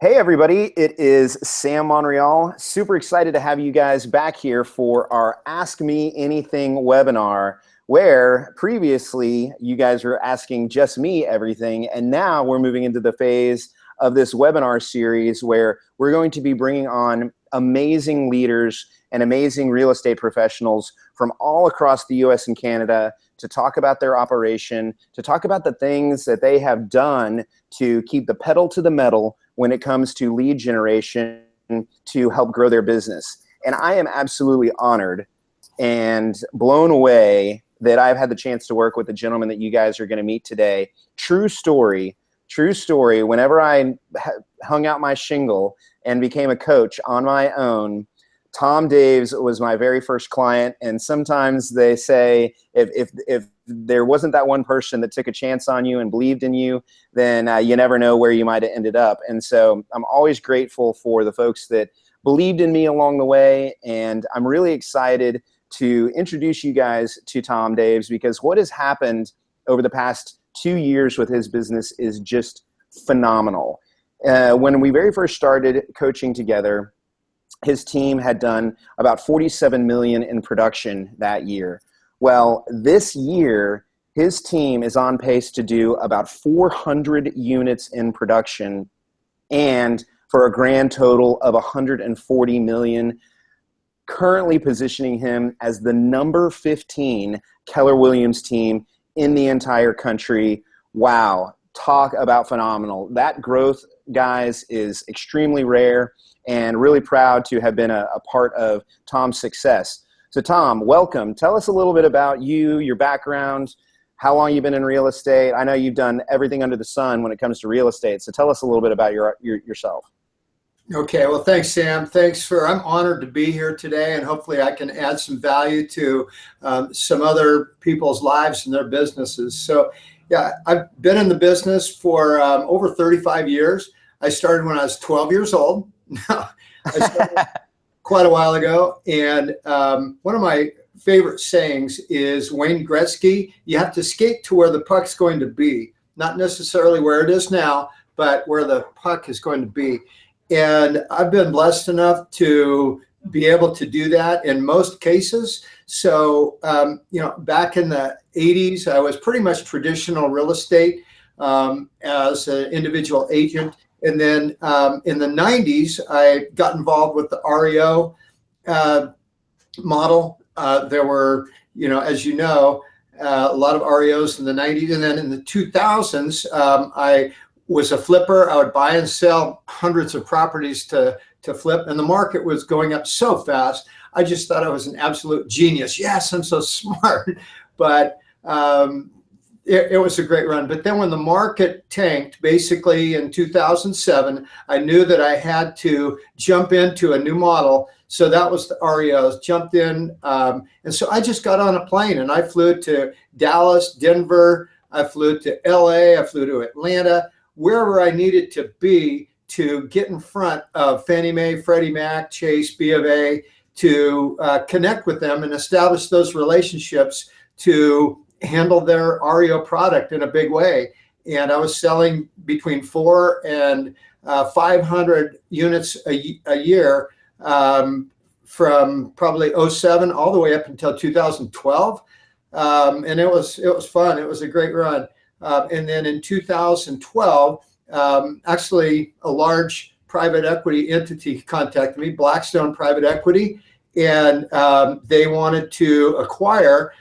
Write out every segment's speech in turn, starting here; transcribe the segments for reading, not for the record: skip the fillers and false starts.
Hey everybody, it is Sam Monreal. Super excited to have you guys back here for our Ask Me Anything webinar, where previously you guys were asking just me everything, and now we're moving into the phase of this webinar series where we're going to be bringing on amazing leaders and amazing real estate professionals from all across the US and Canada to talk about their operation, to talk about the things that they have done to keep the pedal to the metal when it comes to lead generation to help grow their business. And I am absolutely honored and blown away that I've had the chance to work with the gentleman that you guys are going to meet today. True story. Whenever I hung out my shingle and became a coach on my own, Tom Daves was my very first client. And sometimes they say if there wasn't that one person that took a chance on you and believed in you, then you never know where you might have ended up. And so I'm always grateful for the folks that believed in me along the way. And I'm really excited to introduce you guys to Tom Daves, because what has happened over the past 2 years with his business is just phenomenal. When we very first started coaching together, his team had done about 47 million in production that year. Well, this year, his team is on pace to do about 400 units in production, and for a grand total of 140 million, currently positioning him as the number 15 Keller Williams team in the entire country. Wow, talk about phenomenal. That growth, guys, is extremely rare, and really proud to have been a part of Tom's success. So Tom, welcome. Tell us a little bit about you, your background, how long you've been in real estate. I know you've done everything under the sun when it comes to real estate. So tell us a little bit about yourself. Okay, well, thanks, Sam. I'm honored to be here today, and hopefully I can add some value to some other people's lives and their businesses. So yeah, I've been in the business for over 35 years. I started when I was 12 years old. I started quite a while ago, and one of my favorite sayings is Wayne Gretzky: you have to skate to where the puck's going to be, not necessarily where it is now, but where the puck is going to be. And I've been blessed enough to be able to do that in most cases. So, back in the 80s, I was pretty much traditional real estate as an individual agent. And then in the 90s, I got involved with the REO model. There were, as you know, a lot of REOs in the 90s. And then in the 2000s, I was a flipper. I would buy and sell hundreds of properties to flip. And the market was going up so fast. I just thought I was an absolute genius. Yes, I'm so smart. But it was a great run. But then when the market tanked, basically in 2007, I knew that I had to jump into a new model. So that was the REOs, jumped in. And so I just got on a plane and I flew to Dallas, Denver. I flew to LA. I flew to Atlanta, wherever I needed to be to get in front of Fannie Mae, Freddie Mac, Chase, B of A, to connect with them and establish those relationships to handle their REO product in a big way. And I was selling between 400 and 500 units a year from probably 2007 all the way up until 2012. And it was fun. It was a great run. And then in 2012, actually a large private equity entity contacted me, Blackstone Private Equity, and they wanted to acquire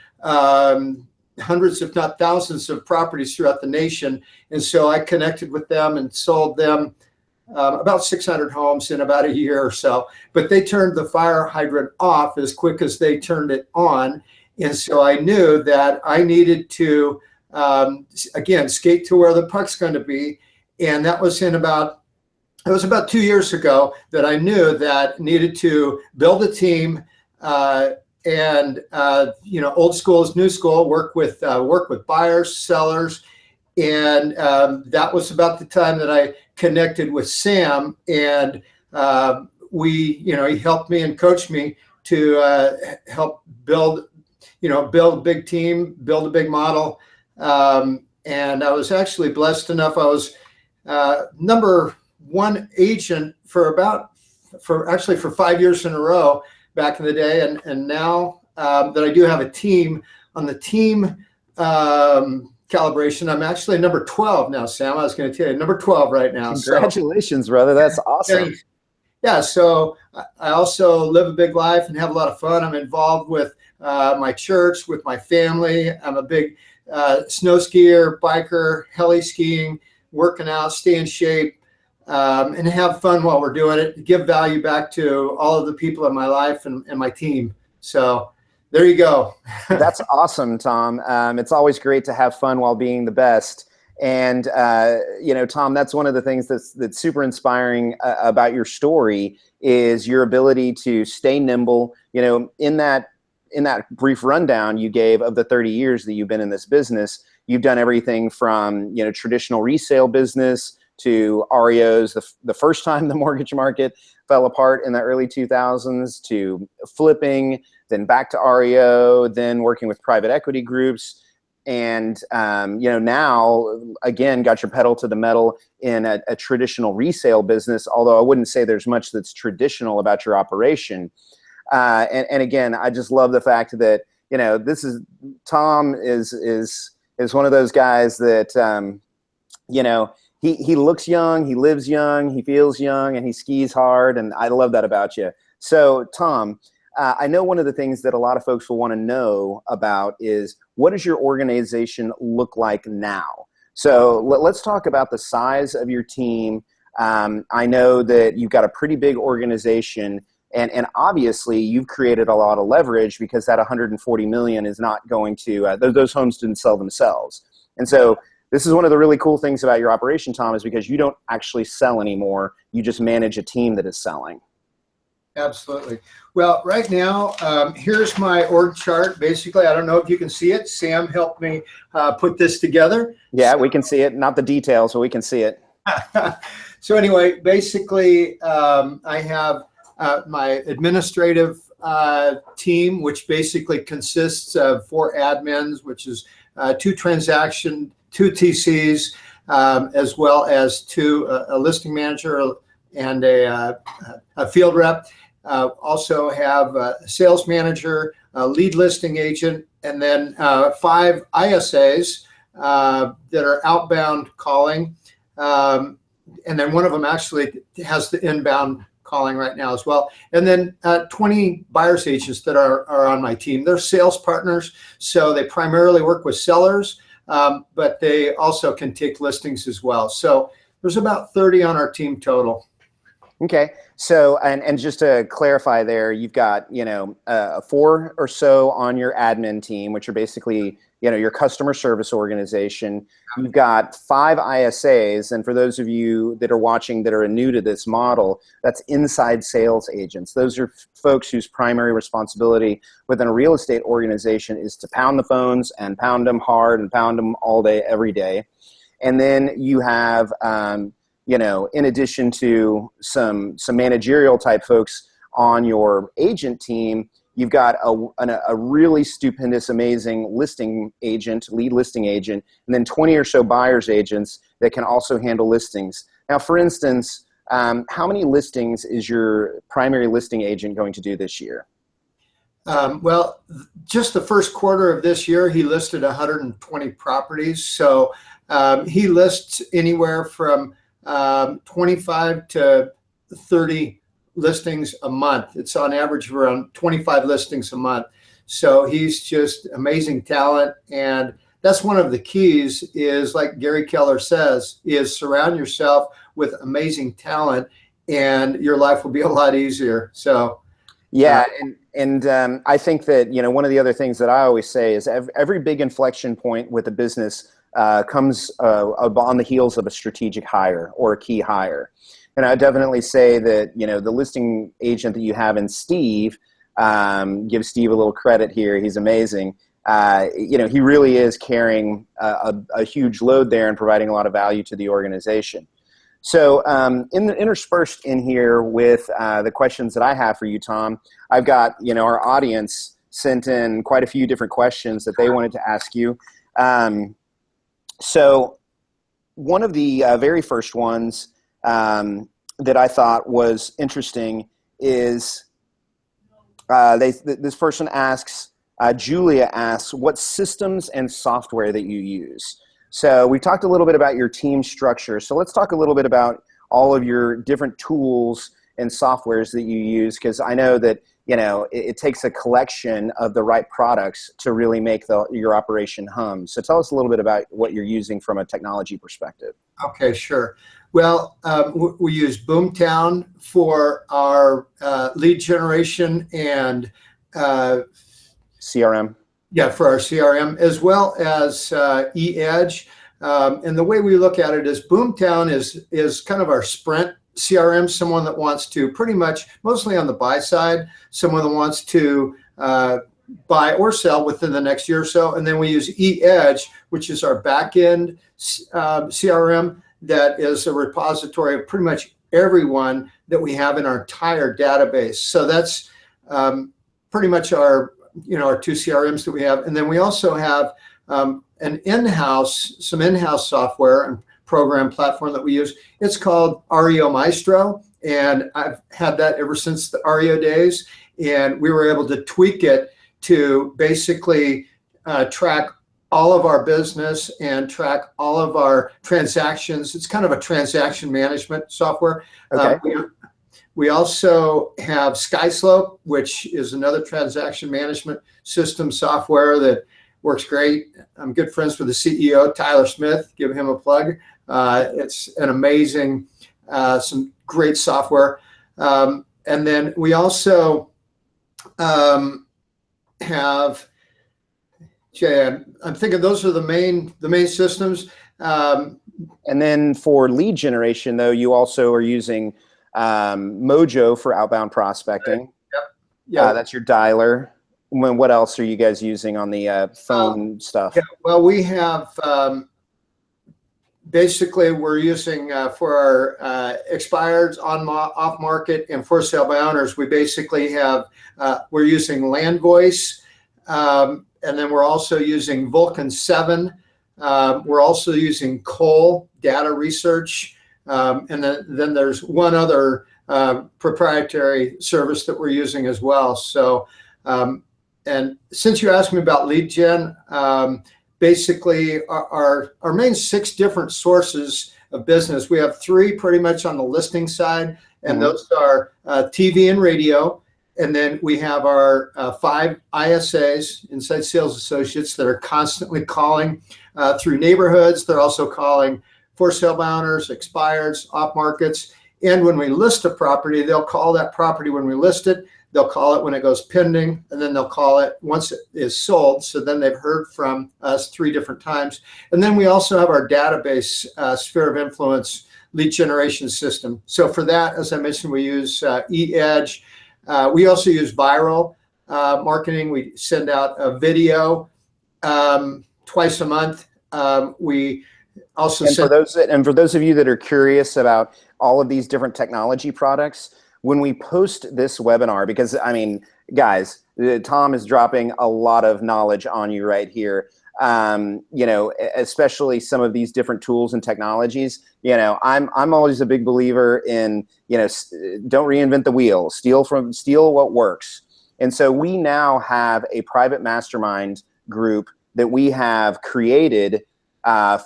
hundreds, if not thousands, of properties throughout the nation. And so I connected with them and sold them about 600 homes in about a year or so. But they turned the fire hydrant off as quick as they turned it on. And so I knew that I needed to, again, skate to where the puck's going to be. And that was about 2 years ago that I knew that needed to build a team, and old school is new school. Work with buyers, sellers, and that was about the time that I connected with Sam, and he helped me and coached me to help build a big team, build a big model, and I was actually blessed enough. I was number one agent for actually for 5 years in a row back in the day. And now that I do have a team, on the team calibration, I'm actually number 12 now, Sam. I was going to tell you, number 12 right now. Congratulations, brother. That's awesome. Yeah, so I also live a big life and have a lot of fun. I'm involved with my church, with my family. I'm a big snow skier, biker, heli skiing, working out, stay in shape, and have fun while we're doing it. Give value back to all of the people in my life and my team. So there you go. That's awesome, Tom. It's always great to have fun while being the best. And, Tom, that's one of the things that's super inspiring about your story is your ability to stay nimble. In that brief rundown you gave of the 30 years that you've been in this business, you've done everything from, traditional resale business to REOs, the first time the mortgage market fell apart in the early 2000s, to flipping, then back to REO, then working with private equity groups. And, now, again, got your pedal to the metal in a traditional resale business, although I wouldn't say there's much that's traditional about your operation. And again, I just love the fact that, Tom is one of those guys that, he looks young, he lives young, he feels young, and he skis hard. And I love that about you. So, Tom, I know one of the things that a lot of folks will want to know about is, what does your organization look like now? So let's talk about the size of your team. I know that you've got a pretty big organization, and obviously you've created a lot of leverage because that 140 million is not going to, those homes didn't sell themselves. And so this is one of the really cool things about your operation, Tom, is because you don't actually sell anymore. You just manage a team that is selling. Absolutely. Well, right now, here's my org chart. Basically, I don't know if you can see it. Sam helped me put this together. Yeah, we can see it. Not the details, but we can see it. So anyway, basically, I have my administrative team, which basically consists of 4 admins, which is 2 TCs, as well as 2 a listing manager and a field rep. Also have a sales manager, a lead listing agent, and then 5 ISAs that are outbound calling. And then one of them actually has the inbound calling right now as well. And then 20 buyer's agents that are on my team. They're sales partners, so they primarily work with sellers, but they also can take listings as well. So there's about 30 on our team total. Okay. So, and just to clarify there, you've got, 4 or so on your admin team, which are basically, your customer service organization. You've got 5 ISAs. And for those of you that are watching that are new to this model, that's inside sales agents. Those are folks whose primary responsibility within a real estate organization is to pound the phones and pound them hard and pound them all day, every day. And then you have, in addition to some managerial type folks on your agent team, you've got a really stupendous, amazing listing agent, lead listing agent, and then 20 or so buyer's agents that can also handle listings. Now, for instance, how many listings is your primary listing agent going to do this year? Well, just the first quarter of this year, he listed 120 properties. So he lists anywhere from 25 to 30 listings a month. It's on average around 25 listings a month. So he's just amazing talent. And that's one of the keys is, like Gary Keller says, is surround yourself with amazing talent and your life will be a lot easier. So yeah. And I think that, one of the other things that I always say is every big inflection point with a business comes on the heels of a strategic hire or a key hire. And I definitely say that, the listing agent that you have in Steve, give Steve a little credit here. He's amazing. He really is carrying a huge load there and providing a lot of value to the organization. So interspersed in here with the questions that I have for you, Tom, I've got, our audience sent in quite a few different questions that they wanted to ask you. So one of the very first ones that I thought was interesting is this person asks, Julia asks, what systems and software that you use? So we talked a little bit about your team structure. So let's talk a little bit about all of your different tools and softwares that you use, because I know that it takes a collection of the right products to really make your operation hum. So tell us a little bit about what you're using from a technology perspective. Okay, sure. Well, we use Boomtown for our lead generation and CRM. Yeah, for our CRM, as well as eEdge. And the way we look at it is Boomtown is kind of our sprint CRM, someone that wants to pretty much, mostly on the buy side, someone that wants to buy or sell within the next year or so. And then we use eEdge, which is our back-end CRM that is a repository of pretty much everyone that we have in our entire database. So that's pretty much our two CRMs that we have. And then we also have some in-house software and program platform that we use. It's called REO Maestro, and I've had that ever since the REO days. And we were able to tweak it to basically track all of our business and track all of our transactions. It's kind of a transaction management software. Okay. We also have SkySlope, which is another transaction management system software that works great. I'm good friends with the CEO, Tyler Smith. Give him a plug. It's an amazing, some great software. And then we also have, I'm thinking those are the main systems. And then for lead generation, though, you also are using Mojo for outbound prospecting. Yep. Yeah. That's your dialer. What else are you guys using on the phone stuff? Yeah, well, we have basically we're using for our expireds, off market, and for sale by owners. We basically have we're using LandVoice, and then we're also using Vulcan 7. We're also using Cole Data Research. And then there's one other proprietary service that we're using as well. So, and since you asked me about lead gen, basically our main 6 different sources of business, we have 3 pretty much on the listing side, and those are TV and radio. And then we have our 5 ISAs, Inside Sales Associates, that are constantly calling through neighborhoods. They're also calling for sale by owners, expireds, off markets. And when we list a property, they'll call that property when we list it. They'll call it when it goes pending, and then they'll call it once it is sold. So then they've heard from us 3 different times. And then we also have our database sphere of influence lead generation system. So for that, as I mentioned, we use eEdge. We also use viral marketing. We send out a video twice a month. We also for those of you that are curious about all of these different technology products, when we post this webinar, because I mean, guys, Tom is dropping a lot of knowledge on you right here. Especially some of these different tools and technologies. I'm always a big believer in, don't reinvent the wheel, steal what works. And so we now have a private mastermind group that we have created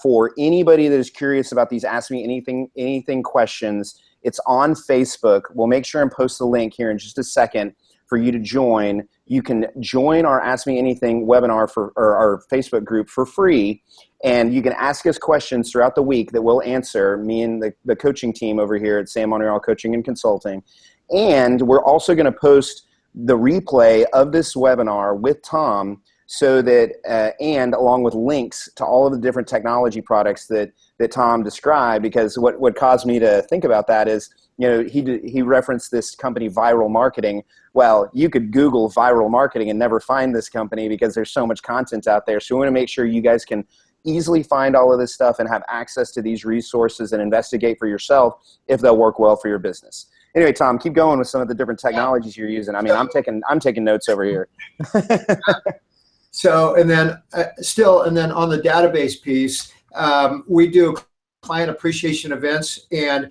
for anybody that is curious about these Ask Me Anything questions. It's on Facebook. We'll make sure and post the link here in just a second for you to join. You can join our Ask Me Anything webinar or our Facebook group for free, and you can ask us questions throughout the week that we'll answer, me and the coaching team over here at Sam Monreal Coaching and Consulting. And we're also going to post the replay of this webinar with Tom, so that and along with links to all of the different technology products that Tom described. Because what caused me to think about that is, he referenced this company, Viral Marketing. Well, you could Google viral marketing and never find this company because there's so much content out there. So we want to make sure you guys can easily find all of this stuff and have access to these resources and investigate for yourself if they'll work well for your business. Anyway, Tom, keep going with some of the different technologies you're using. I mean, I'm taking notes over here. So, and then on the database piece, we do client appreciation events, and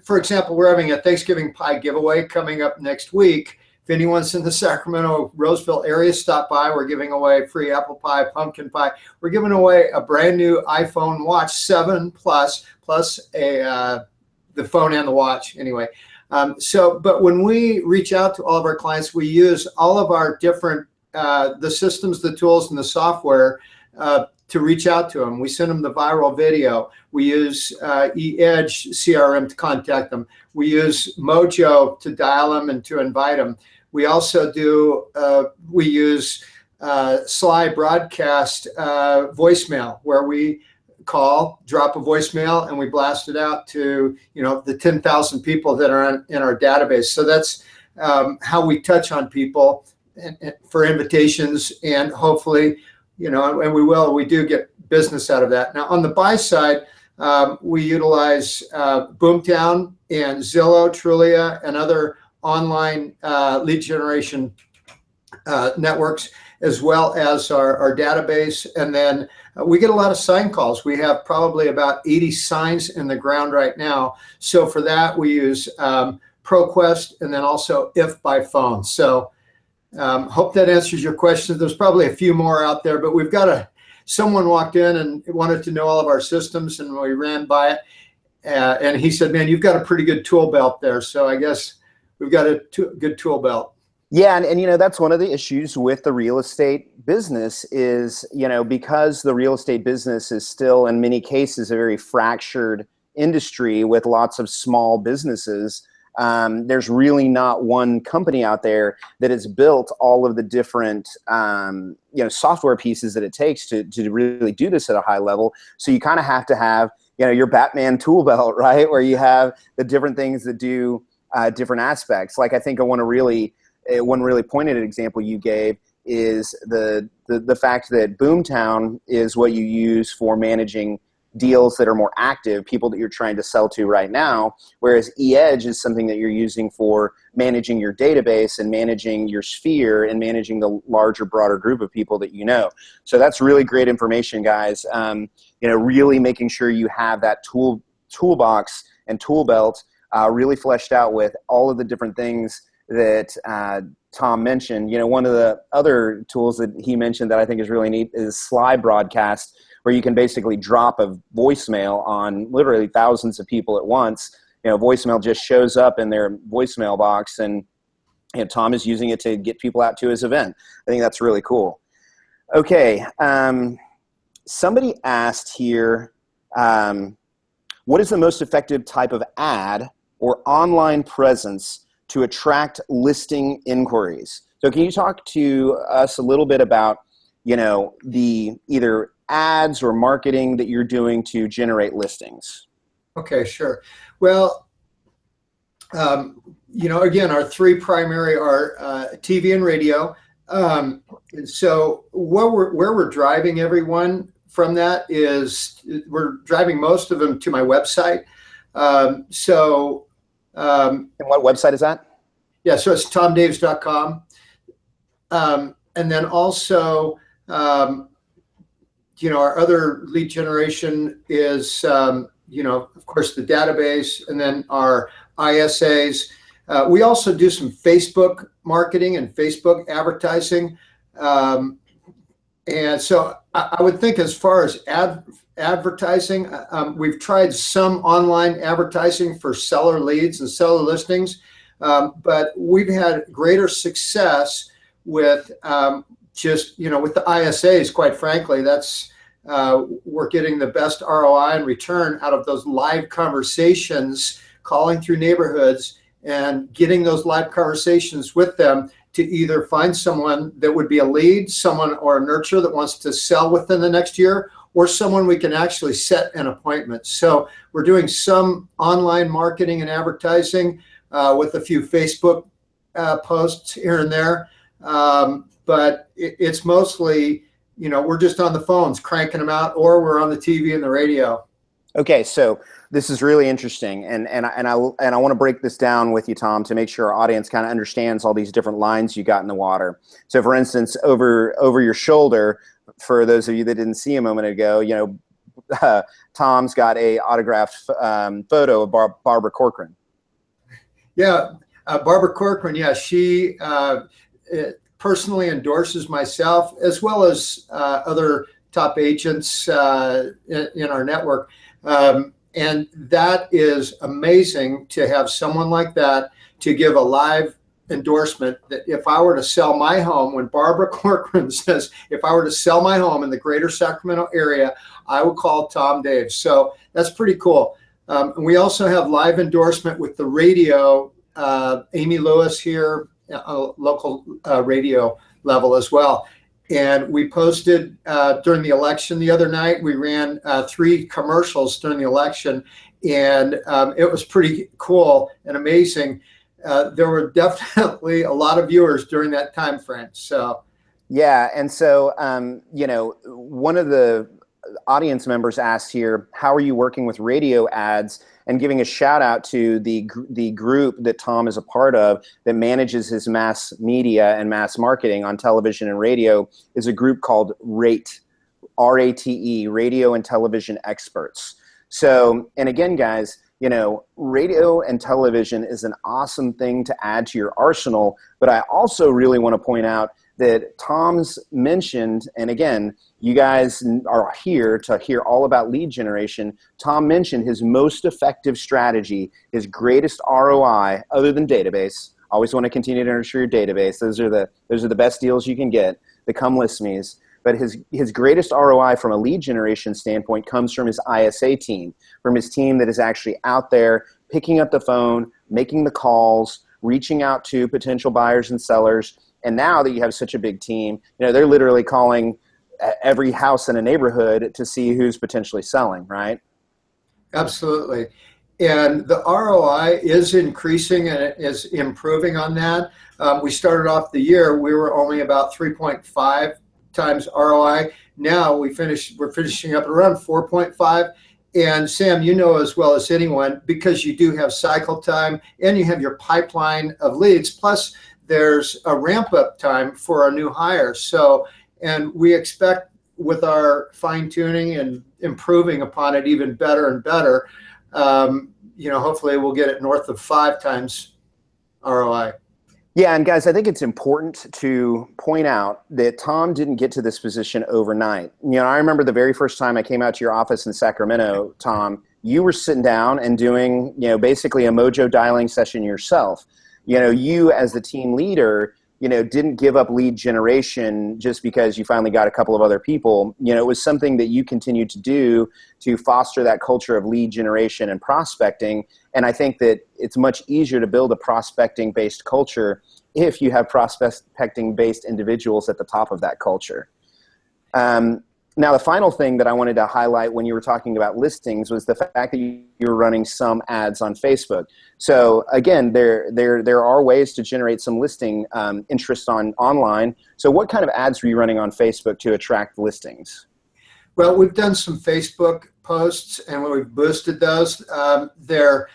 for example, we're having a Thanksgiving pie giveaway coming up next week. If anyone's in the Sacramento, Roseville area, stop by. We're giving away free apple pie, pumpkin pie. We're giving away a brand new iPhone Watch 7 Plus, plus the phone and the watch anyway. But when we reach out to all of our clients, we use all of our different, the systems, the tools, and the software to reach out to them. We send them the viral video. We use eEdge CRM to contact them. We use Mojo to dial them and to invite them. We also we use Sly Broadcast voicemail, where we call, drop a voicemail, and we blast it out to, the 10,000 people that are in our database. So that's how we touch on people for invitations, and hopefully, and we do get business out of that. Now, on the buy side, we utilize Boomtown and Zillow, Trulia, and other online lead generation networks, as well as our database. And then we get a lot of sign calls. We have probably about 80 signs in the ground right now. So for that, we use ProQuest, and then also If by phone. So hope that answers your question. There's probably a few more out there, but we've got someone walked in and wanted to know all of our systems, and we ran by it. And he said, man, you've got a pretty good tool belt there. So I guess we've got a good tool belt. Yeah, and that's one of the issues with the real estate business is, because the real estate business is still in many cases a very fractured industry with lots of small businesses. There's really not one company out there that has built all of the different software pieces that it takes to really do this at a high level. So you kind of have to have your Batman tool belt, right, where you have the different things that do different aspects. Like, I think one really pointed example you gave is the fact that Boomtown is what you use for managing deals that are more active, people that you're trying to sell to right now, whereas eEdge is something that you're using for managing your database and managing your sphere and managing the larger, broader group of people that you know. So that's really great information, guys. Really making sure you have that toolbox and tool belt really fleshed out with all of the different things that Tom mentioned. One of the other tools that he mentioned that I think is really neat is Sly Broadcast, where you can basically drop a voicemail on literally thousands of people at once. Voicemail just shows up in their voicemail box, and Tom is using it to get people out to his event. I think that's really cool. Okay, somebody asked here, what is the most effective type of ad or online presence to attract listing inquiries? So can you talk to us a little bit about, the either ads or marketing that you're doing to generate listings? Okay, sure. Well, again, our three primary are TV and radio. So where we're driving everyone from that is we're driving most of them to my website. And what website is that? Yeah, so it's tomdaves.com. And then also, our other lead generation is, of course, the database, and then our ISAs. We also do some Facebook marketing and Facebook advertising. And so I would think, as far as advertising, we've tried some online advertising for seller leads and seller listings, but we've had greater success with with the ISAs. Quite frankly, that's we're getting the best ROI and return out of those live conversations, calling through neighborhoods and getting those live conversations with them to either find someone that would be a lead, someone or a nurture that wants to sell within the next year, or someone we can actually set an appointment. So we're doing some online marketing and advertising with a few Facebook posts here and there. But it's mostly, we're just on the phones cranking them out, or we're on the TV and the radio. Okay, so this is really interesting, and I want to break this down with you, Tom, to make sure our audience kind of understands all these different lines you got in the water. So, for instance, over your shoulder, for those of you that didn't see a moment ago, Tom's got a autographed photo of Barbara Corcoran. Yeah, Barbara Corcoran. Yeah, she personally endorses myself as well as other top agents in our network. And that is amazing to have someone like that to give a live endorsement that if I were to sell my home, when Barbara Corcoran says, if I were to sell my home in the greater Sacramento area, I would call Tom Dave. So that's pretty cool. And we also have live endorsement with the radio, Amy Lewis here, local radio level as well. And we posted during the election the other night, we ran 3 commercials during the election, and it was pretty cool and amazing. There were definitely a lot of viewers during that time frame. So, yeah. And so, one of the audience members asked here, how are you working with radio ads, and giving a shout out to the group that Tom is a part of that manages his mass media and mass marketing on television and radio is a group called RATE, R-A-T-E, Radio and Television Experts. So, and again, guys, radio and television is an awesome thing to add to your arsenal, but I also really want to point out that Tom's mentioned, and again, you guys are here to hear all about lead generation. Tom mentioned his most effective strategy, his greatest ROI, other than database. Always want to continue to nurture your database. Those are the best deals you can get. The come list me's. But his greatest ROI from a lead generation standpoint comes from his ISA team, from his team that is actually out there picking up the phone, making the calls, reaching out to potential buyers and sellers. And now that you have such a big team, they're literally calling every house in a neighborhood to see who's potentially selling, right? Absolutely. And the ROI is increasing and it is improving on that. We started off the year, we were only about 3.5 times ROI. Now we're finishing up at around 4.5. And Sam, as well as anyone, because you do have cycle time and you have your pipeline of leads, plus there's a ramp up time for our new hires. So, and we expect with our fine tuning and improving upon it even better and better, hopefully we'll get it north of 5 times ROI. Yeah, and guys, I think it's important to point out that Tom didn't get to this position overnight. I remember the very first time I came out to your office in Sacramento, Tom, you were sitting down and doing, basically a mojo dialing session yourself. You as the team leader, didn't give up lead generation just because you finally got a couple of other people. It was something that you continued to do to foster that culture of lead generation and prospecting. And I think that it's much easier to build a prospecting-based culture if you have prospecting-based individuals at the top of that culture. Now, the final thing that I wanted to highlight when you were talking about listings was the fact that you were running some ads on Facebook. So again, there are ways to generate some listing interest online. So what kind of ads were you running on Facebook to attract listings? Well, we've done some Facebook posts and we've boosted those. They're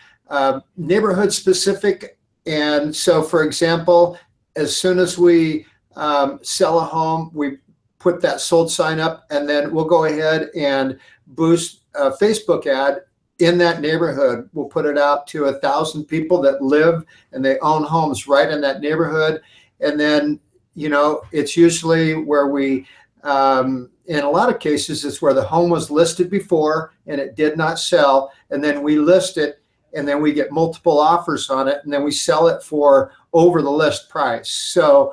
neighborhood specific. And so, for example, as soon as we sell a home, we put that sold sign up, and then we'll go ahead and boost a Facebook ad in that neighborhood. We'll put it out to 1,000 people that live and they own homes right in that neighborhood. And then, it's usually where we, in a lot of cases, it's where the home was listed before and it did not sell. And then we list it and then we get multiple offers on it and then we sell it for over the list price. So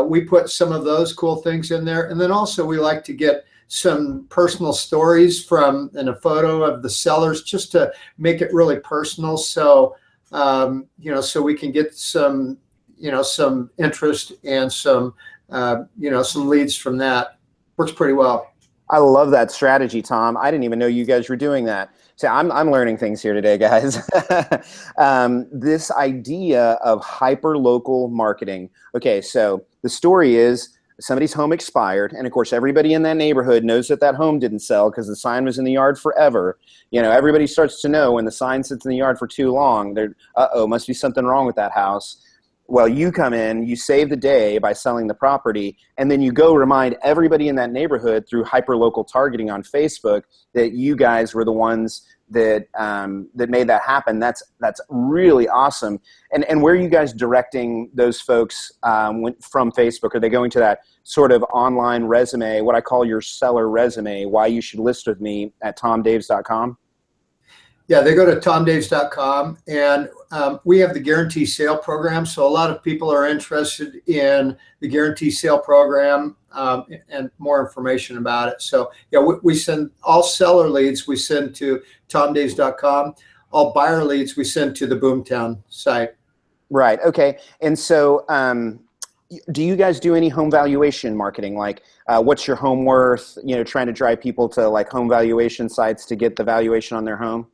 we put some of those cool things in there. And then also we like to get some personal stories and a photo of the sellers just to make it really personal. So, so we can get some, some interest and some leads from that. Works pretty well. I love that strategy, Tom. I didn't even know you guys were doing that. So I'm learning things here today, guys. This idea of hyper-local marketing. Okay, so the story is somebody's home expired, and of course everybody in that neighborhood knows that home didn't sell because the sign was in the yard forever. Everybody starts to know when the sign sits in the yard for too long, must be something wrong with that house. Well, you come in, you save the day by selling the property, and then you go remind everybody in that neighborhood through hyperlocal targeting on Facebook that you guys were the ones that that made that happen. That's really awesome. And where are you guys directing those folks from Facebook? Are they going to that sort of online resume, what I call your seller resume, why you should list with me at tomdaves.com? Yeah, they go to tomdaves.com, and we have the guarantee sale program. So a lot of people are interested in the guarantee sale program and more information about it. So yeah, we send all seller leads, we send to tomdaves.com. All buyer leads, we send to the Boomtown site. Right. Okay. And so do you guys do any home valuation marketing? Like what's your home worth, trying to drive people to like home valuation sites to get the valuation on their home?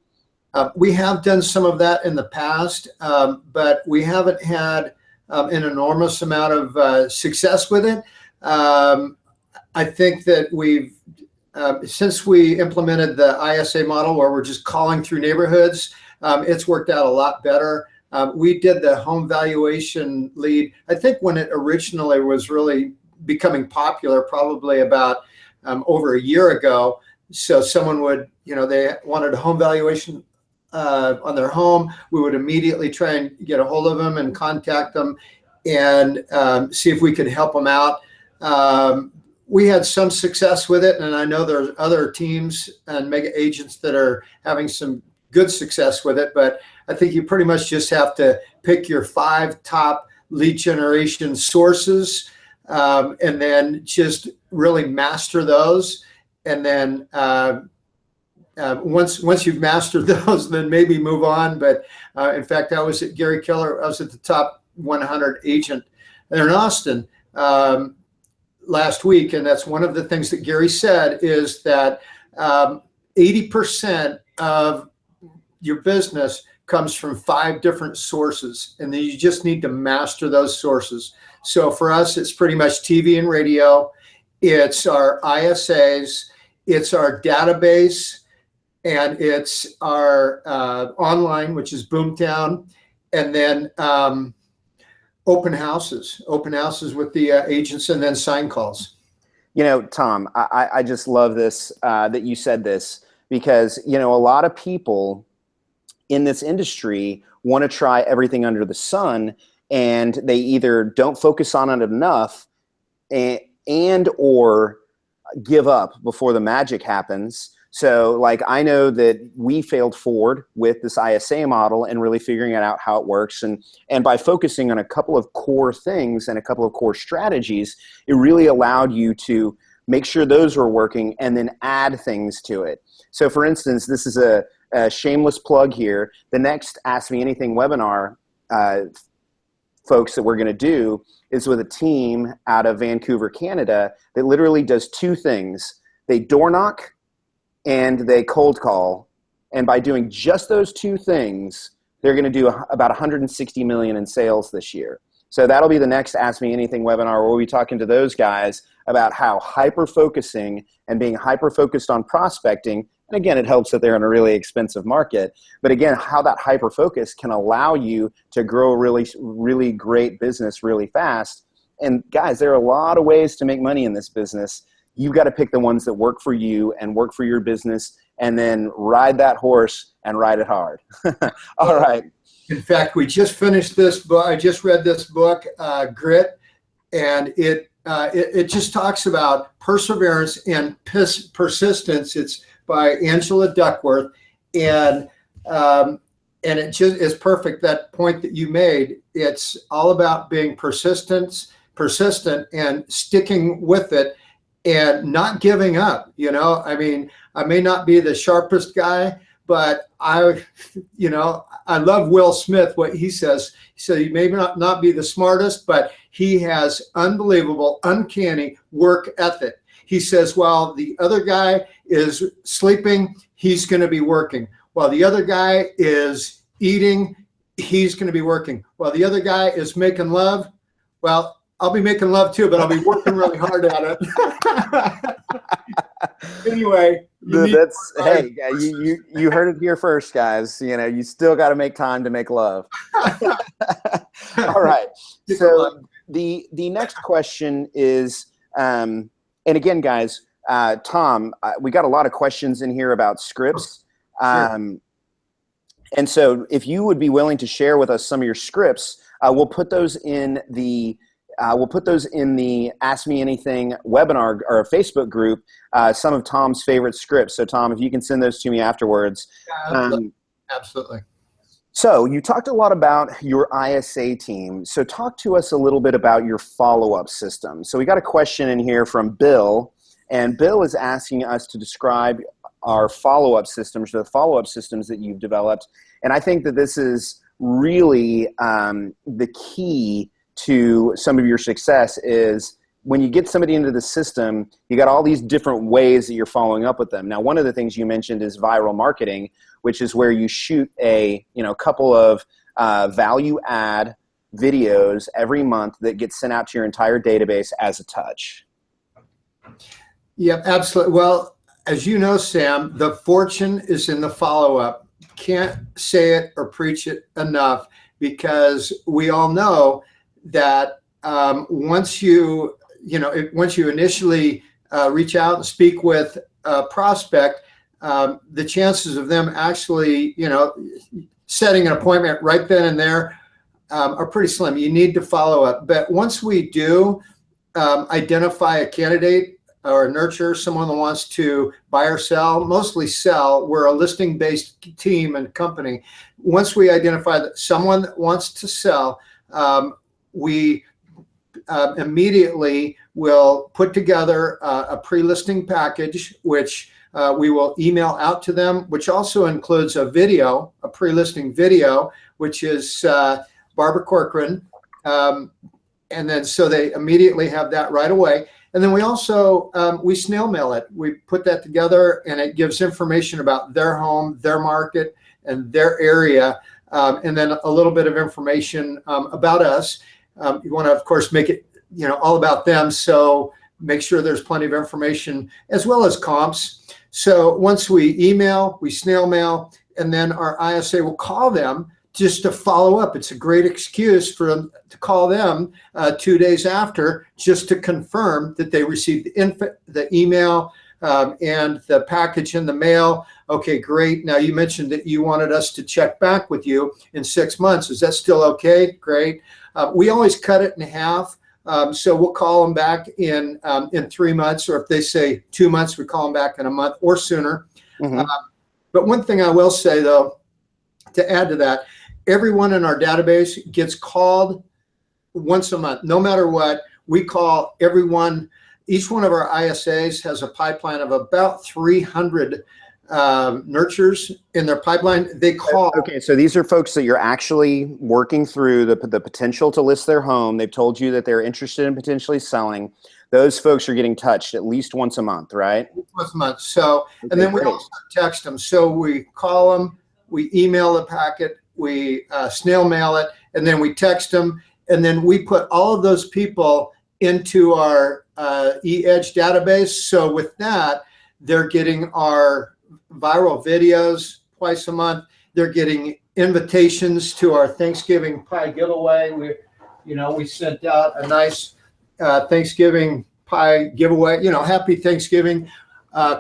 We have done some of that in the past, but we haven't had an enormous amount of success with it. I think that since we implemented the ISA model where we're just calling through neighborhoods, it's worked out a lot better. We did the home valuation lead, I think when it originally was really becoming popular, probably about over a year ago. So someone would, they wanted a home valuation on their home. We would immediately try and get a hold of them and contact them and see if we could help them out. We had some success with it, and I know there's other teams and mega agents that are having some good success with it, but I think you pretty much just have to pick your 5 top lead generation sources and then just really master those. And then once you've mastered those, then maybe move on. But in fact, I was at Gary Keller. I was at the top 100 agent there in Austin last week. And that's one of the things that Gary said is that 80% of your business comes from 5 different sources. And then you just need to master those sources. So for us, it's pretty much TV and radio. It's our ISAs. It's our database. And it's our online, which is Boomtown, and then open houses with the agents, and then sign calls. Tom, I just love this, that you said this, because, a lot of people in this industry want to try everything under the sun, and they either don't focus on it enough and or give up before the magic happens. So like, I know that we failed forward with this ISA model and really figuring out how it works. And by focusing on a couple of core things and a couple of core strategies, it really allowed you to make sure those were working and then add things to it. So for instance, this is a shameless plug here. The next Ask Me Anything webinar, folks, that we're going to do is with a team out of Vancouver, Canada, that literally does 2 things. They door knock and they cold call. And by doing just those 2 things, they're going to do about 160 million in sales this year. So that'll be the next Ask Me Anything webinar, where we'll be talking to those guys about how hyper-focusing and being hyper-focused on prospecting, and again, it helps that they're in a really expensive market, but again, how that hyper-focus can allow you to grow a really, really great business really fast. And guys, there are a lot of ways to make money in this business. You've got to pick the ones that work for you and work for your business, and then ride that horse and ride it hard. All right. In fact, we just finished this book. I just read this book, Grit, and it just talks about perseverance and persistence. It's by Angela Duckworth, and it just is perfect. That point that you made, it's all about being persistent and sticking with it and not giving up. I mean, I may not be the sharpest guy, but I love Will Smith, what he says. He said he may not be the smartest, but he has unbelievable, uncanny work ethic. He says, while the other guy is sleeping, he's going to be working. While the other guy is eating, he's going to be working. While the other guy is making love, well, I'll be making love too, but I'll be working really hard at it. Anyway, That's hey, you heard it here first, guys. You know, you still got to make time to make love. All right. So the next question is, and again, guys, Tom, we got a lot of questions in here about scripts. And so if you would be willing to share with us some of your scripts, we'll put those in the Ask Me Anything webinar or Facebook group, some of Tom's favorite scripts. So Tom, if you can send those to me afterwards. Absolutely. So you talked a lot about your ISA team. So talk to us a little bit about your follow-up system. So we got a question in here from Bill, and Bill is asking us to describe our follow-up systems, the follow-up systems that you've developed. And I think that this is really the key to some of your success is when you get somebody into the system, you got all these different ways that you're following up with them. Now, one of the things you mentioned is viral marketing, which is where you shoot a couple of value add videos every month that get sent out to your entire database as a touch. Yeah, absolutely. Well, as you know, Sam, the fortune is in the follow-up. Can't say it or preach it enough, because we all know that once you initially reach out and speak with a prospect, the chances of them actually, setting an appointment right then and there are pretty slim. You need to follow up. But once we do identify a candidate or a nurturer, someone that wants to buy or sell, mostly sell, we're a listing-based team and company. Once we identify that someone that wants to sell, we immediately will put together a pre-listing package, which we will email out to them, which also includes a video, a pre-listing video, which is Barbara Corcoran. And then so they immediately have that right away. And then we also, we snail mail it. We put that together, and it gives information about their home, their market, and their area, and then a little bit of information about us. You want to, of course, make it, all about them. So make sure there's plenty of information as well as comps. So once we email, we snail mail, and then our ISA will call them just to follow up. It's a great excuse for them to call them 2 days after, just to confirm that they received the email and the package in the mail. Okay, great. Now you mentioned that you wanted us to check back with you in 6 months. Is that still okay? Great. We always cut it in half. So we'll call them back in 3 months, or if they say 2 months, we call them back in a month or sooner. Mm-hmm. But one thing I will say, though, to add to that, everyone in our database gets called once a month. No matter what, we call everyone. Each one of our ISAs has a pipeline of about 300 nurtures in their pipeline. They call. Okay, so these are folks that you're actually working through the potential to list their home. They've told you that they're interested in potentially selling. Those folks are getting touched at least once a month, right? Once a month. So, okay, and then we also text them. So we call them, we email the packet, we snail mail it, and then we text them, and then we put all of those people into our eEdge database. So with that, they're getting our viral videos twice a month. They're getting invitations to our Thanksgiving pie giveaway. We sent out a nice Thanksgiving pie giveaway, happy Thanksgiving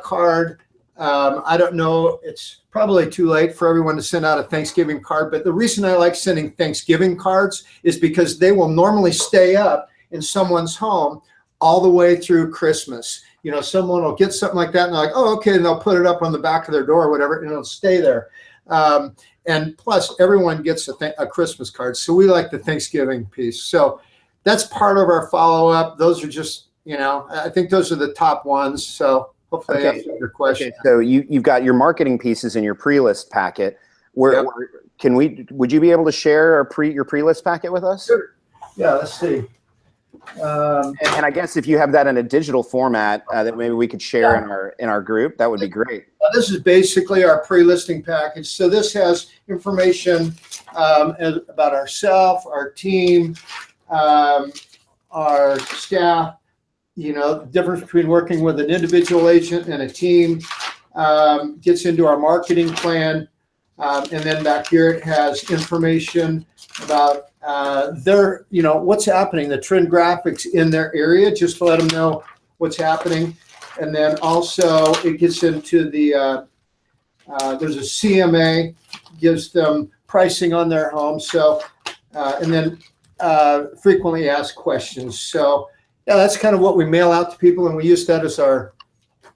card. I don't know, it's probably too late for everyone to send out a Thanksgiving card, but the reason I like sending Thanksgiving cards is because they will normally stay up in someone's home all the way through Christmas. Someone will get something like that and they're like, oh, okay, and they'll put it up on the back of their door or whatever, and it'll stay there. And plus, everyone gets a Christmas card, so we like the Thanksgiving piece. So that's part of our follow-up. Those are just, I think those are the top ones. So hopefully I answered your question. Okay. So you've got your marketing pieces in your pre-list packet. Would you be able to share your pre-list packet with us? Sure. Yeah, let's see. And I guess if you have that in a digital format that maybe we could share in our group, that would be great. This is basically our pre-listing package. So this has information about ourselves, our team, our staff, the difference between working with an individual agent and a team, gets into our marketing plan. And then back here, it has information about what's happening, the trend graphics in their area, just to let them know what's happening. And then also it gets into the, there's a CMA, gives them pricing on their home. So, and then frequently asked questions. So yeah, that's kind of what we mail out to people, and we use that as our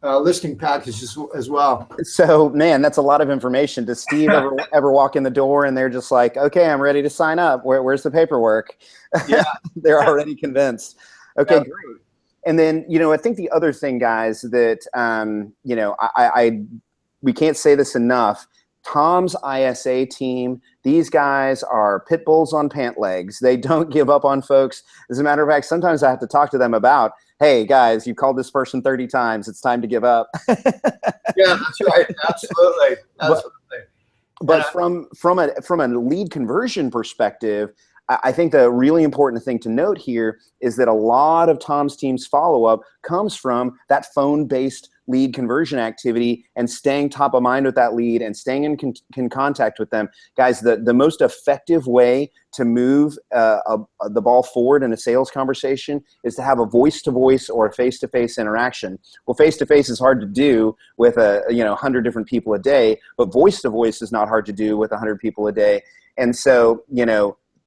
listing packages as well. So, man, that's a lot of information. Does Steve ever walk in the door and they're just like, okay, I'm ready to sign up. Where's the paperwork? Yeah. They're already convinced. Okay, great. And then, I think the other thing, guys, that, we can't say this enough. Tom's ISA team, these guys are pit bulls on pant legs. They don't give up on folks. As a matter of fact, sometimes I have to talk to them about, hey, guys, you called this person 30 times. It's time to give up. Yeah, that's right. Absolutely. But from a lead conversion perspective, I think the really important thing to note here is that a lot of Tom's team's follow-up comes from that phone-based lead conversion activity and staying top of mind with that lead and staying in contact with them. Guys, the most effective way to move the ball forward in a sales conversation is to have a voice-to-voice or a face-to-face interaction. Well, face-to-face is hard to do with 100 different people a day, but voice-to-voice is not hard to do with 100 people a day. And so,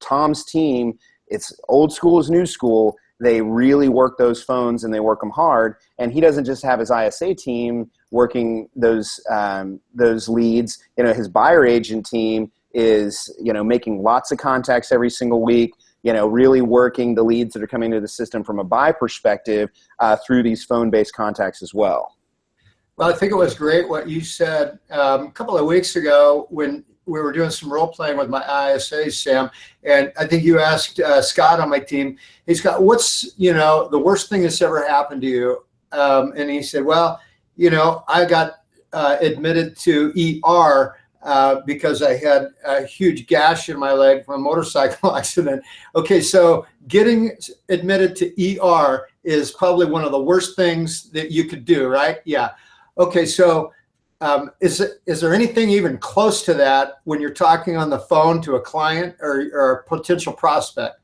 Tom's team, it's old school is new school. They really work those phones and they work them hard. And he doesn't just have his ISA team working those leads. His buyer agent team is, making lots of contacts every single week, really working the leads that are coming to the system from a buy perspective through these phone-based contacts as well. Well, I think it was great what you said a couple of weeks ago when we were doing some role playing with my ISAs, Sam, and I think you asked Scott on my team, hey, Scott, what's, the worst thing that's ever happened to you? And he said, well, I got admitted to ER because I had a huge gash in my leg from a motorcycle accident. Okay, so getting admitted to ER is probably one of the worst things that you could do, right? Yeah. Okay, so is there anything even close to that when you're talking on the phone to a client or a potential prospect?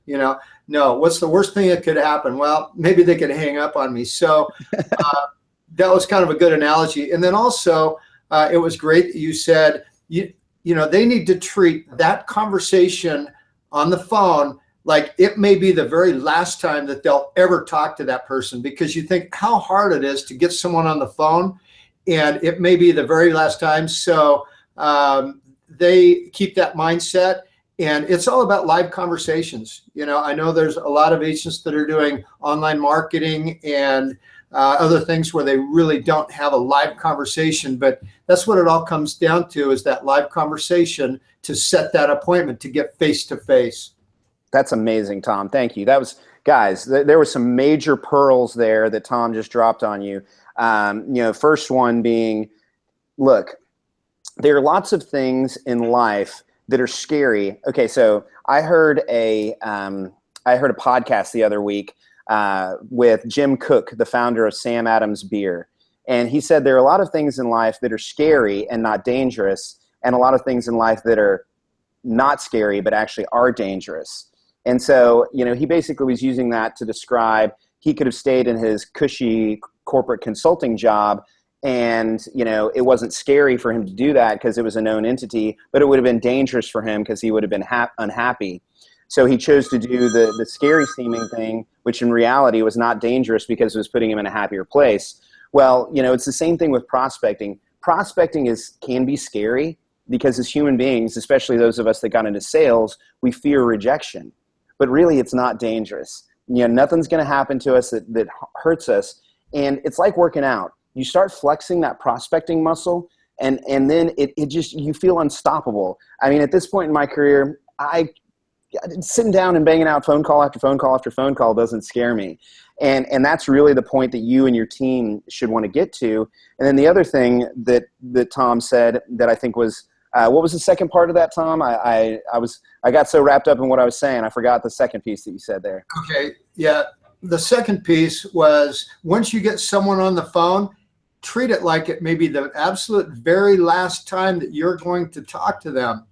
No. What's the worst thing that could happen? Well, maybe they could hang up on me. So that was kind of a good analogy. And then also, it was great that you said, they need to treat that conversation on the phone like it may be the very last time that they'll ever talk to that person, because you think how hard it is to get someone on the phone. And it may be the very last time. So they keep that mindset. And it's all about live conversations. I know there's a lot of agents that are doing online marketing and other things where they really don't have a live conversation. But that's what it all comes down to, is that live conversation to set that appointment to get face-to-face. That's amazing, Tom. Thank you. That was, guys, there were some major pearls there that Tom just dropped on you. First one being, look, there are lots of things in life that are scary. Okay, so I heard a podcast the other week with Jim Cook, the founder of Sam Adams Beer, and he said there are a lot of things in life that are scary and not dangerous, and a lot of things in life that are not scary but actually are dangerous. And so, he basically was using that to describe he could have stayed in his cushy corporate consulting job and, it wasn't scary for him to do that because it was a known entity, but it would have been dangerous for him because he would have been unhappy. So he chose to do the scary seeming thing, which in reality was not dangerous because it was putting him in a happier place. Well, it's the same thing with prospecting. Prospecting can be scary because as human beings, especially those of us that got into sales, we fear rejection. But really, it's not dangerous. Nothing's going to happen to us that hurts us. And it's like working out. You start flexing that prospecting muscle, and then it just, you feel unstoppable. I mean, at this point in my career, sitting down and banging out phone call after phone call after phone call doesn't scare me. And that's really the point that you and your team should want to get to. And then the other thing that Tom said that I think was, what was the second part of that, Tom? I got so wrapped up in what I was saying, I forgot the second piece that you said there. Okay, yeah. the second piece was, once you get someone on the phone, treat it like it may be the absolute very last time that you're going to talk to them,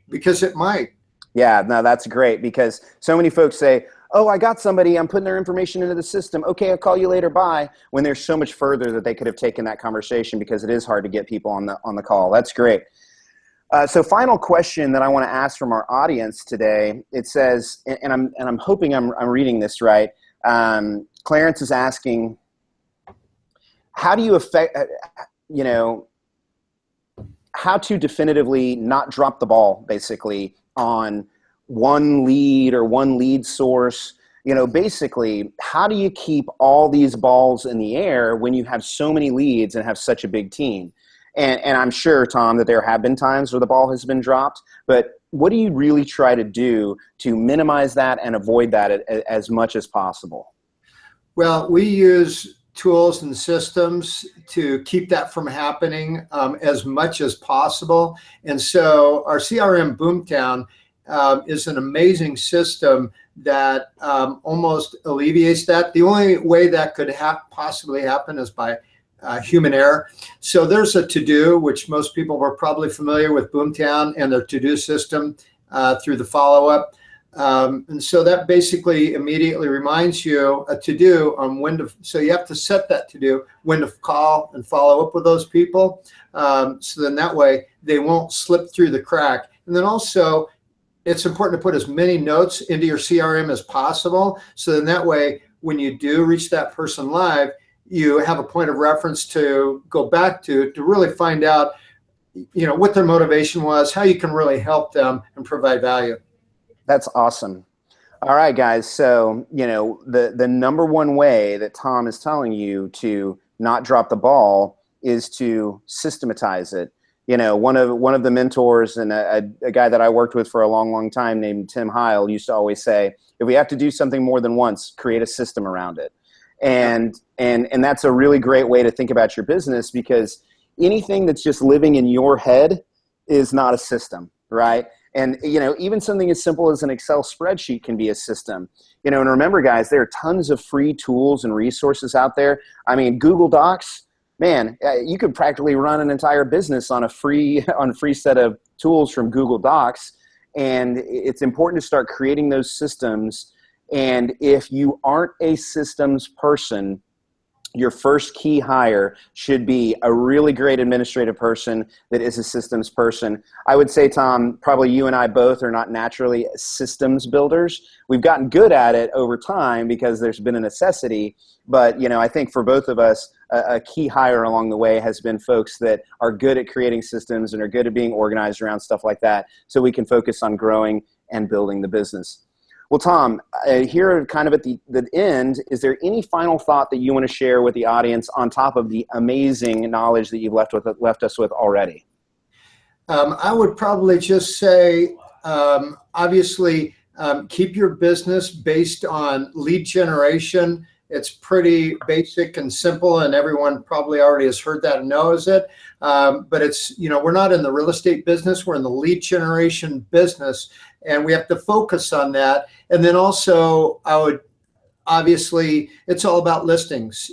because it might. Yeah, no, that's great, because so many folks say, oh, I got somebody, I'm putting their information into the system. Okay, I'll call you later, bye. When there's so much further that they could have taken that conversation, because it is hard to get people on the call. That's great. So final question that I want to ask from our audience today, it says, and I'm hoping I'm reading this right. Clarence is asking, how do you how to definitively not drop the ball, basically, on one lead or one lead source? Basically, how do you keep all these balls in the air when you have so many leads and have such a big team? And I'm sure, Tom, that there have been times where the ball has been dropped, but what do you really try to do to minimize that and avoid that as much as possible? Well, we use tools and systems to keep that from happening as much as possible. And so our CRM Boomtown is an amazing system that almost alleviates that. The only way that could possibly happen is by human error. So there's a to-do, which most people were probably familiar with Boomtown and their to-do system through the follow-up. And so that basically immediately reminds you a to-do on when to, so you have to set that to-do, when to call and follow up with those people. So then that way they won't slip through the crack. And then also it's important to put as many notes into your CRM as possible. So then that way, when you do reach that person live, you have a point of reference to go back to really find out, what their motivation was, how you can really help them and provide value. That's awesome. All right, guys. So, the number one way that Tom is telling you to not drop the ball is to systematize it. One of the mentors and a guy that I worked with for a long, long time named Tim Heil used to always say, if we have to do something more than once, create a system around it. And that's a really great way to think about your business, because anything that's just living in your head is not a system, right? And, even something as simple as an Excel spreadsheet can be a system. And remember, guys, there are tons of free tools and resources out there. I mean, Google Docs, man, you could practically run an entire business on a free set of tools from Google Docs. And it's important to start creating those systems. And if you aren't a systems person, your first key hire should be a really great administrative person that is a systems person. I would say, Tom, probably you and I both are not naturally systems builders. We've gotten good at it over time because there's been a necessity. But, I think for both of us, a key hire along the way has been folks that are good at creating systems and are good at being organized around stuff like that, so we can focus on growing and building the business. Well, Tom, here kind of at the end, is there any final thought that you want to share with the audience on top of the amazing knowledge that you've left us with already? I would probably just say, obviously, keep your business based on lead generation. It's pretty basic and simple, and everyone probably already has heard that and knows it. But it's, we're not in the real estate business. We're in the lead generation business, and we have to focus on that. And then also, obviously, it's all about listings.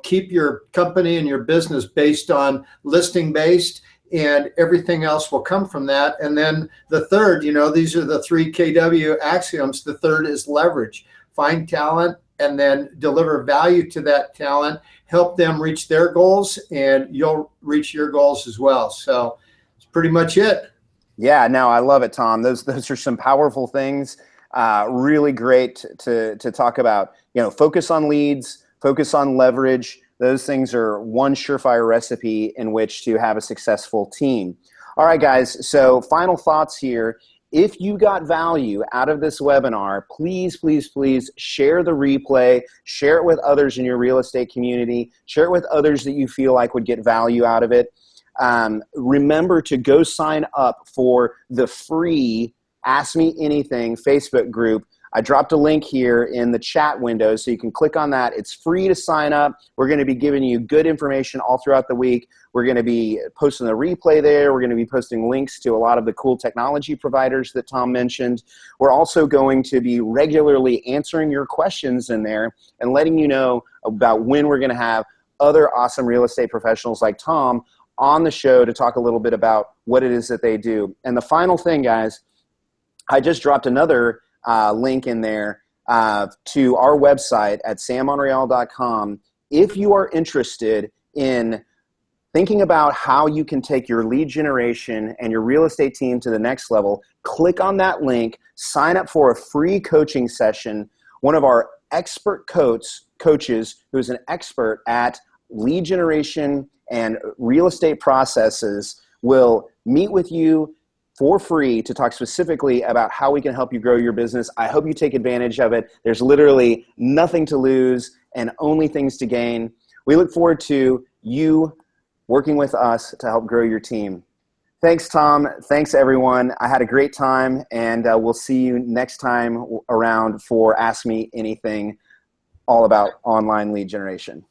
Keep your company and your business based on listing based, and everything else will come from that. And then the third, these are the 3 KW axioms. The third is leverage. Find talent and then deliver value to that talent, help them reach their goals, and you'll reach your goals as well. So it's pretty much it. Yeah, no, I love it, Tom. Those are some powerful things. Really great to talk about. Focus on leads, focus on leverage. Those things are one surefire recipe in which to have a successful team. All right, guys. So final thoughts here. If you got value out of this webinar, please, please, please share the replay, share it with others in your real estate community, share it with others that you feel like would get value out of it. Remember to go sign up for the free Ask Me Anything Facebook group. I dropped a link here in the chat window, so you can click on that. It's free to sign up. We're going to be giving you good information all throughout the week. We're going to be posting the replay there. We're going to be posting links to a lot of the cool technology providers that Tom mentioned. We're also going to be regularly answering your questions in there and letting you know about when we're going to have other awesome real estate professionals like Tom on the show to talk a little bit about what it is that they do. And the final thing, guys, I just dropped another link in there to our website at sammonreal.com. If you are interested in thinking about how you can take your lead generation and your real estate team to the next level, click on that link, sign up for a free coaching session. One of our expert coaches who is an expert at lead generation and real estate processes will meet with you for free to talk specifically about how we can help you grow your business. I hope you take advantage of it. There's literally nothing to lose and only things to gain. We look forward to you working with us to help grow your team. Thanks, Tom. Thanks, everyone. I had a great time, and we'll see you next time around for Ask Me Anything, all about online lead generation.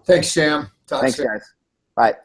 Thanks, Sam. Thanks, guys. Bye.